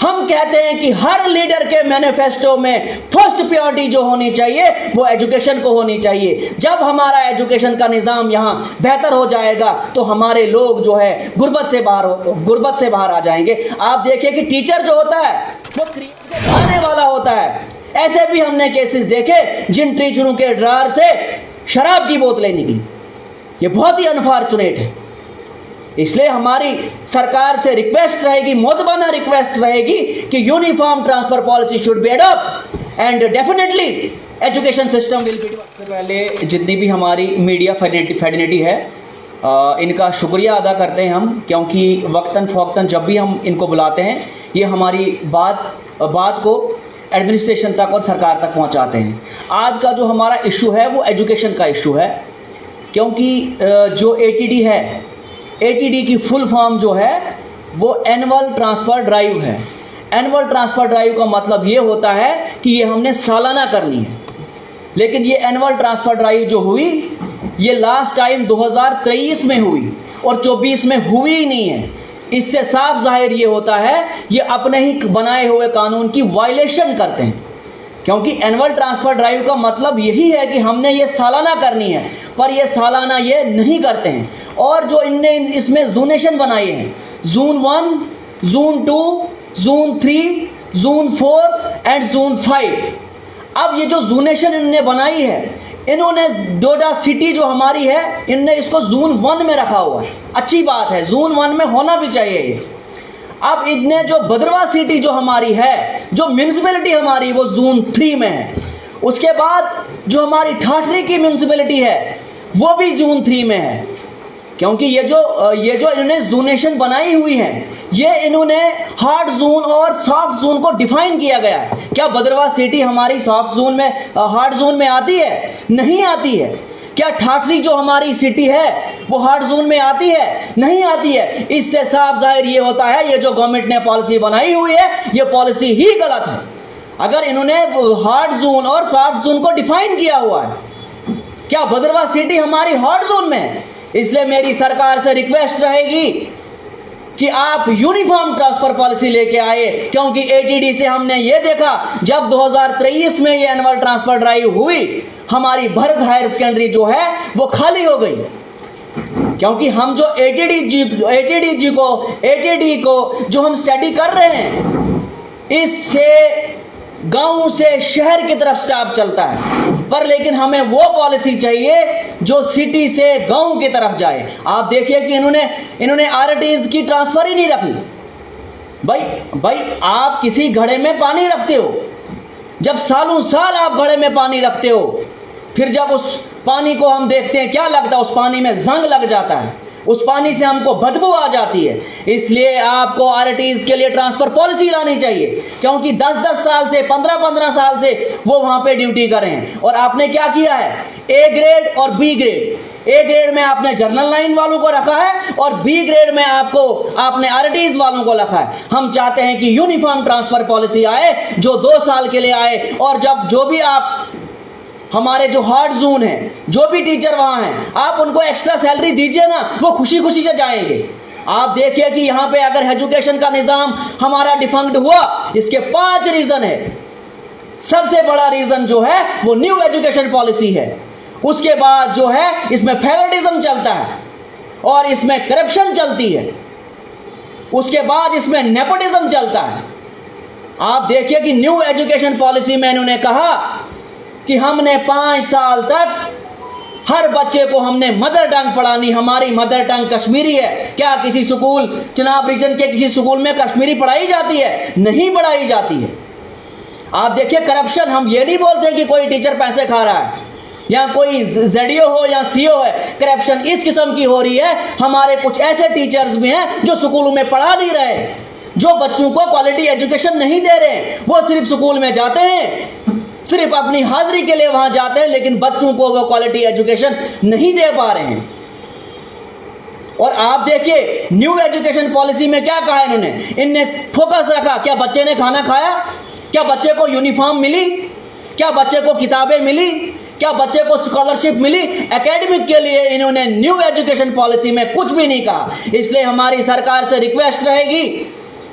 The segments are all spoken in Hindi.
हम कहते हैं कि हर लीडर के मैनिफेस्टो में फर्स्ट प्रायोरिटी जो होनी चाहिए वो एजुकेशन को होनी चाहिए। जब हमारा एजुकेशन का निज़ाम यहाँ बेहतर हो जाएगा तो हमारे लोग जो है गुर्बत से बाहर आ जाएंगे। आप देखिए कि टीचर जो होता है वो खाने वाला होता है। ऐसे भी हमने केसेस देखे जिन टीचरों के ड्रार से शराब की बोतलें निकली। ये बहुत ही अनफॉर्चुनेट है। इसलिए हमारी सरकार से रिक्वेस्ट रहेगी, मोतबाना रिक्वेस्ट रहेगी कि uniform transfer policy should be adopt and definitely education system will be. सबसे पहले जितनी भी हमारी मीडिया फेडर्निटी है इनका शुक्रिया अदा करते हैं हम, क्योंकि वक्तन फ़ौक्तन जब भी हम इनको बुलाते हैं ये हमारी बात को एडमिनिस्ट्रेशन तक और सरकार तक पहुंचाते हैं। आज का जो हमारा इशू है वो एजुकेशन का इशू है, क्योंकि जो एटीडी है, एटीडी की फुल फॉर्म जो है वो एनुअल ट्रांसफ़र ड्राइव है। एनुअल ट्रांसफ़र ड्राइव का मतलब ये होता है कि ये हमने सालाना करनी है, लेकिन ये एनुअल ट्रांसफ़र ड्राइव जो हुई ये लास्ट टाइम 2023 में हुई और 24 में हुई ही नहीं है। इससे साफ जाहिर ये होता है ये अपने ही बनाए हुए कानून की वायलेशन करते हैं, क्योंकि एनुअल ट्रांसफ़र ड्राइव का मतलब यही है कि हमने ये सालाना करनी है, पर ये सालाना ये नहीं करते हैं। और जो इनने इसमें जोनेशन बनाए हैं, zone 1, zone 2, zone 3, zone 4 and zone 5। अब ये जो जोनेशन इनने बनाई है, इन्होंने डोडा सिटी जो हमारी है इनने इसको जोन 1 में रखा हुआ है। अच्छी बात है, जोन 1 में होना भी चाहिए ये। अब इनने जो भद्रवा सिटी जो हमारी है, जो म्यूनसिपैलिटी हमारी वो जोन 3 में है। उसके बाद जो हमारी ठाठरी की म्यूनसिपैलिटी है वो भी जोन 3 में है, क्योंकि ये जो इन्होंने जोनेशन बनाई हुई है ये इन्होंने हार्ड जोन और सॉफ्ट जोन को डिफाइन किया गया है। क्या भद्रवा सिटी हमारी सॉफ्ट जोन में, हार्ड जोन में आती है? नहीं आती है। क्या ठाठरी जो हमारी सिटी है वो हार्ड जोन में आती है? नहीं आती है। इससे साफ जाहिर ये होता है ये जो गवर्नमेंट ने पॉलिसी बनाई हुई है ये पॉलिसी ही गलत है। अगर इन्होंने हार्ड जोन और सॉफ्ट जोन को डिफाइन किया हुआ है, क्या भद्रवा सिटी हमारी हार्ड जोन में है? इसलिए मेरी सरकार से रिक्वेस्ट रहेगी कि आप यूनिफॉर्म ट्रांसफर पॉलिसी लेके आए, क्योंकि एटीडी से हमने ये देखा जब 2023 में ये एनुअल ट्रांसफर ड्राइव हुई हमारी भरत हायर सेकेंडरी जो है वो खाली हो गई, क्योंकि हम जो एटीडी को जो हम स्टडी कर रहे हैं इससे गांव से शहर की तरफ स्टाफ चलता है, पर लेकिन हमें वो पॉलिसी चाहिए जो सिटी से गांव की तरफ जाए। आप देखिए कि इन्होंने आरटीज की ट्रांसफर ही नहीं रखी। भाई आप किसी घड़े में पानी रखते हो, जब सालों साल आप घड़े में पानी रखते हो, फिर जब उस पानी को हम देखते हैं क्या लगता है, उस पानी में जंग लग जाता है, उस पानी से हमको बदबू आ जाती है। इसलिए आपको आरटीज के लिए ट्रांसफर पॉलिसी लानी चाहिए, क्योंकि 10-10 साल से 15-15 साल से वो वहां पे ड्यूटी कर रहे हैं। और आपने क्या किया है, ए ग्रेड और बी ग्रेड। ए ग्रेड में आपने जर्नल लाइन वालों को रखा है और बी ग्रेड में आपने आरटीज वालों को रखा है। हम चाहते हैं कि यूनिफॉर्म ट्रांसफर पॉलिसी आए जो 2 साल के लिए आए, और जब जो भी आप हमारे जो हार्ड जोन है, जो भी टीचर वहां हैं, आप उनको एक्स्ट्रा सैलरी दीजिए ना, वो खुशी खुशी से जाएंगे। आप देखिए कि यहाँ पे अगर एजुकेशन का निज़ाम हमारा डिफंक्ट हुआ, इसके 5 रीजन है। सबसे बड़ा रीजन जो है वो न्यू एजुकेशन पॉलिसी है। उसके बाद जो है इसमें फेवरेटिज्म चलता है और इसमें करप्शन चलती है। उसके बाद इसमें नेपोटिज्म चलता है। आप देखिए कि न्यू एजुकेशन पॉलिसी में इन्होंने कहा कि हमने 5 साल तक हर बच्चे को हमने मदर टंग पढ़ानी। हमारी मदर टंग कश्मीरी है। क्या किसी स्कूल, चिनाब रीजन के किसी स्कूल में कश्मीरी पढ़ाई जाती है? नहीं पढ़ाई जाती है। आप देखिए करप्शन, हम ये नहीं बोलते कि कोई टीचर पैसे खा रहा है या कोई जेडीओ हो या सीओ है। करप्शन इस किस्म की हो रही है, हमारे कुछ ऐसे टीचर्स भी हैं जो स्कूलों में पढ़ा नहीं रहे, जो बच्चों को क्वालिटी एजुकेशन नहीं दे रहे। वो सिर्फ स्कूल में जाते हैं, सिर्फ अपनी हाजिरी के लिए वहां जाते हैं, लेकिन बच्चों को वो क्वालिटी एजुकेशन नहीं दे पा रहे हैं। और आप देखिए न्यू एजुकेशन पॉलिसी में क्या कहा इन्होंने फोकस रखा, क्या बच्चे ने खाना खाया, क्या बच्चे को यूनिफॉर्म मिली, क्या बच्चे को किताबें मिली, क्या बच्चे को स्कॉलरशिप मिली। एकेडमिक के लिए इन्होंने न्यू एजुकेशन पॉलिसी में कुछ भी नहीं कहा। इसलिए हमारी सरकार से रिक्वेस्ट रहेगी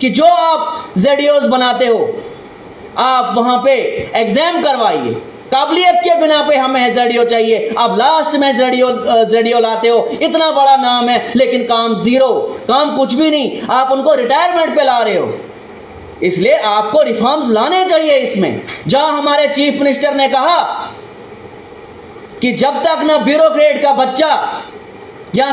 कि जो आप जेडीओज बनाते हो आप वहां पे एग्जाम करवाइए, काबिलियत के बिना पे हमें जेडीओ चाहिए। आप लास्ट में जेडीओ लाते हो, इतना बड़ा नाम है लेकिन काम जीरो, काम कुछ भी नहीं, आप उनको रिटायरमेंट पे ला रहे हो। इसलिए आपको रिफॉर्म्स लाने चाहिए इसमें। जहां हमारे चीफ मिनिस्टर ने कहा कि जब तक ना ब्यूरोक्रेट का बच्चा या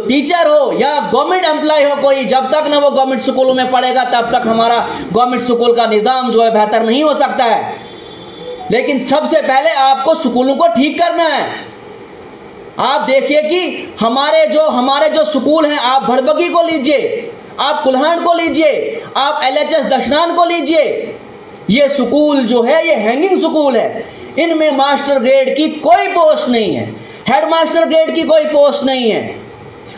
टीचर हो या गवर्नमेंट एम्प्लॉय हो कोई, जब तक ना वो गवर्नमेंट स्कूलों में पढ़ेगा तब तक हमारा गवर्नमेंट स्कूल का निज़ाम जो है बेहतर नहीं हो सकता है। लेकिन सबसे पहले आपको स्कूलों को ठीक करना है। आप देखिए कि हमारे जो स्कूल हैं, आप भड़बगी को लीजिए, आप कुल्हाड़ को लीजिए, आप LHS दशनान को लीजिए, ये स्कूल जो है ये हैंगिंग स्कूल है। इनमें मास्टर ग्रेड की कोई पोस्ट नहीं है, हेडमास्टर ग्रेड की कोई पोस्ट नहीं है,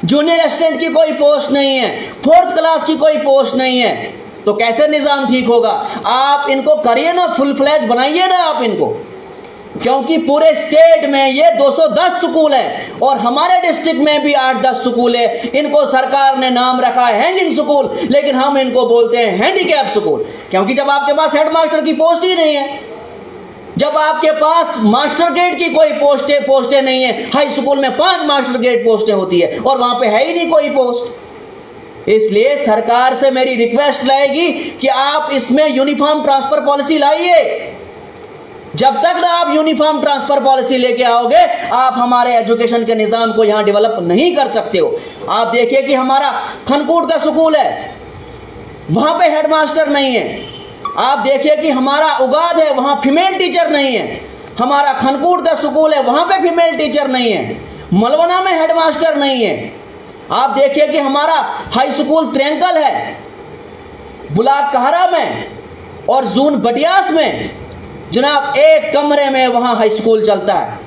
जूनियर असिस्टेंट की कोई पोस्ट नहीं है, 4th क्लास की कोई पोस्ट नहीं है। तो कैसे निज़ाम ठीक होगा? आप इनको करिए ना, फुल फ्लैज बनाइए ना आप इनको, क्योंकि पूरे स्टेट में ये 210 स्कूल है और हमारे डिस्ट्रिक्ट में भी 8-10 स्कूल है। इनको सरकार ने नाम रखा है हैंगिंग स्कूल, लेकिन हम इनको बोलते हैं हैंडीकैप स्कूल, क्योंकि जब आपके पास हेडमास्टर की पोस्ट ही नहीं है, जब आपके पास मास्टर ग्रेड की कोई पोस्टें नहीं है, हाई स्कूल में 5 मास्टर ग्रेड पोस्टें होती है और वहां पे है ही नहीं कोई पोस्ट। इसलिए सरकार से मेरी रिक्वेस्ट रहेगी कि आप इसमें यूनिफॉर्म ट्रांसफर पॉलिसी लाइए। जब तक ना आप यूनिफॉर्म ट्रांसफर पॉलिसी लेके आओगे, आप हमारे एजुकेशन के निजाम को यहां डेवलप नहीं कर सकते हो। आप देखिए कि हमारा खनकोट का स्कूल है, वहां पे हेडमास्टर नहीं है। आप देखिए कि हमारा उगाद है, वहां फीमेल टीचर नहीं है। हमारा खनकोट का स्कूल है, वहां पे फीमेल टीचर नहीं है। मलवना में हेडमास्टर नहीं है। आप देखिए कि हमारा हाई स्कूल त्रेंकल है, बुलाक कहरा में और जून बटियास में जनाब एक कमरे में वहां हाई स्कूल चलता है।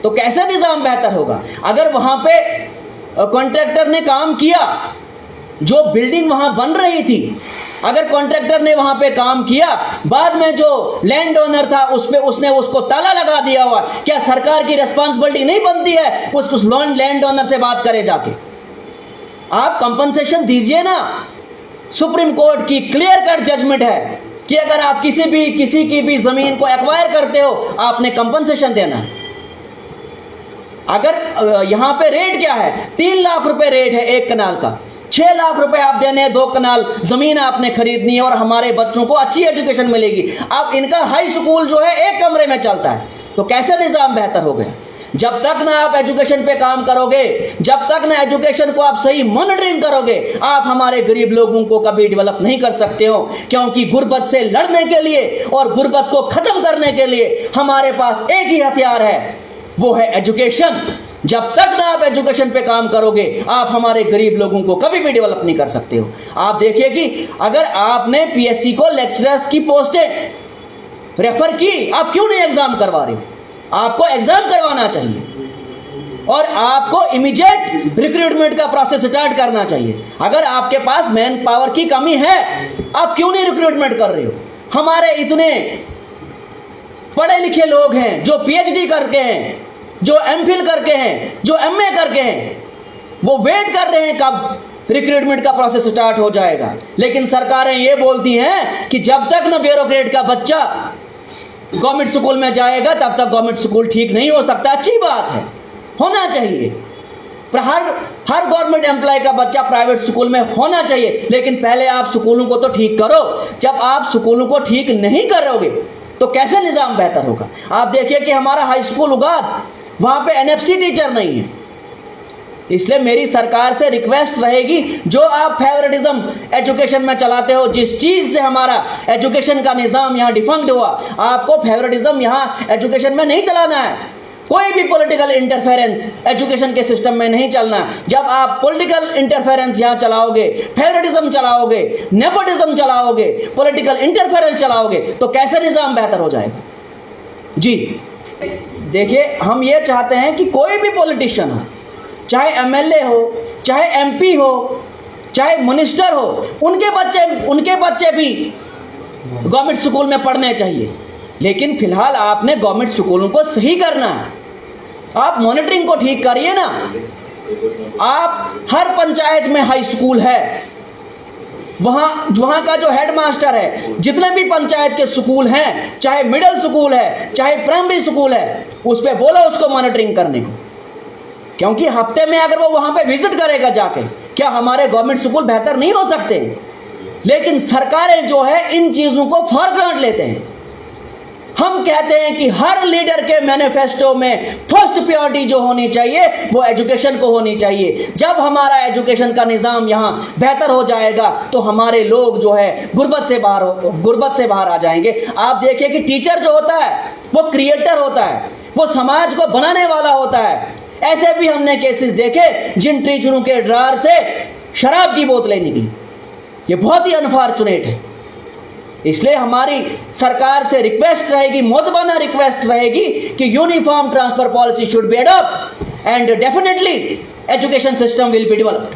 तो कैसे निज़ाम बेहतर होगा? अगर वहां पे कॉन्ट्रैक्टर ने काम किया, जो बिल्डिंग वहां बन रही थी, अगर कॉन्ट्रैक्टर ने वहां पे काम किया, बाद में जो लैंड ओनर था उसने उसको ताला लगा दिया हुआ, क्या सरकार की रिस्पांसिबिलिटी नहीं बनती है उस लैंड ओनर से बात करे जाके? आप कंपनसेशन दीजिए ना। सुप्रीम कोर्ट की क्लियर कट जजमेंट है कि अगर आप किसी की भी जमीन को एक्वायर करते हो, आपने कंपनसेशन देना है। अगर यहां पे रेट क्या है, 3 लाख रुपए रेट है एक कनाल का, 6 लाख रुपए आप देने हैं 2 कनाल जमीन आपने खरीदनी है और हमारे बच्चों को अच्छी एजुकेशन मिलेगी। अब इनका हाई स्कूल जो है एक कमरे में चलता है। तो कैसे निज़ाम बेहतर हो गया? जब तक ना आप एजुकेशन पे काम करोगे, जब तक ना एजुकेशन को आप सही मॉनिटरिंग करोगे, आप हमारे गरीब लोगों को कभी डेवलप नहीं कर सकते हो। क्योंकि गुर्बत से लड़ने के लिए और गुर्बत को खत्म करने के लिए हमारे पास एक ही हथियार है, वो है एजुकेशन। जब तक ना आप एजुकेशन पे काम करोगे, आप हमारे गरीब लोगों को कभी भी डेवलप नहीं कर सकते हो। आप देखिए कि अगर आपने PSC को लेक्चरर्स की पोस्टें रेफर की, आप क्यों नहीं एग्जाम करवा रहे हो? आपको एग्जाम करवाना चाहिए और आपको इमीडिएट रिक्रूटमेंट का प्रोसेस स्टार्ट करना चाहिए। अगर आपके पास मैन पावर की कमी है, आप क्यों नहीं रिक्रूटमेंट कर रहे हो? हमारे इतने पढ़े लिखे लोग हैं जो PhD करके हैं, जो MPhil करके हैं, जो MA करके हैं, वो वेट कर रहे हैं कब रिक्रूटमेंट का प्रोसेस स्टार्ट हो जाएगा। लेकिन सरकारें ये बोलती हैं कि जब तक ना ब्यूरोक्रेट का बच्चा गवर्नमेंट स्कूल में जाएगा तब तक गवर्नमेंट स्कूल ठीक नहीं हो सकता। अच्छी बात है, होना चाहिए, पर हर गवर्नमेंट एम्प्लॉय का बच्चा प्राइवेट स्कूल में होना चाहिए। लेकिन पहले आप स्कूलों को तो ठीक करो। जब आप स्कूलों को ठीक नहीं करोगे तो कैसे निज़ाम बेहतर होगा? आप देखिए कि हमारा हाई स्कूल उगाद, वहां पे NFC टीचर नहीं है। इसलिए मेरी सरकार से रिक्वेस्ट रहेगी, जो आप फेवरेटिज्म एजुकेशन में चलाते हो, जिस चीज से हमारा एजुकेशन का निज़ाम यहाँ डिफंक्ट हुआ, आपको फेवरेटिज्म यहाँ एजुकेशन में नहीं चलाना है। कोई भी पॉलिटिकल इंटरफेरेंस एजुकेशन के सिस्टम में नहीं चलना। जब आप पॉलिटिकल इंटरफेरेंस यहाँ चलाओगे, फेवरेटिज्म चलाओगे, नेपोटिज्म चलाओगे, पॉलिटिकल इंटरफेरेंस चलाओगे, तो कैसे निज़ाम बेहतर हो जाएगा? जी देखिए, हम ये चाहते हैं कि कोई भी पॉलिटिशियन हो, चाहे MLA हो, चाहे MP हो, चाहे मिनिस्टर हो, उनके बच्चे भी गवर्नमेंट स्कूल में पढ़ने चाहिए। लेकिन फिलहाल आपने गवर्नमेंट स्कूलों को सही करना है। आप मॉनिटरिंग को ठीक करिए ना। आप हर पंचायत में हाई स्कूल है, वहां का जो हेडमास्टर है, जितने भी पंचायत के स्कूल हैं, चाहे मिडिल स्कूल है चाहे प्राइमरी स्कूल है, उस पर बोलो उसको मॉनिटरिंग करने को। क्योंकि हफ्ते में अगर वो वहां पे विजिट करेगा जाके, क्या हमारे गवर्नमेंट स्कूल बेहतर नहीं हो सकते? लेकिन सरकारें जो है इन चीजों को फॉर ग्रांट लेते हैं। हम कहते हैं कि हर लीडर के मैनिफेस्टो में फर्स्ट प्रायोरिटी जो होनी चाहिए वो एजुकेशन को होनी चाहिए। जब हमारा एजुकेशन का निज़ाम यहाँ बेहतर हो जाएगा तो हमारे लोग जो है गुर्बत से बाहर आ जाएंगे। आप देखिए कि टीचर जो होता है वो क्रिएटर होता है, वो समाज को बनाने वाला होता है। ऐसे भी हमने केसेस देखे जिन टीचरों के ड्रार से शराब की बोतलें निकली। ये बहुत ही अनफॉर्चुनेट है। इसलिए हमारी सरकार से रिक्वेस्ट रहेगी, मोतबाना रिक्वेस्ट रहेगी कि uniform transfer policy should be adopt and definitely education system will be developed.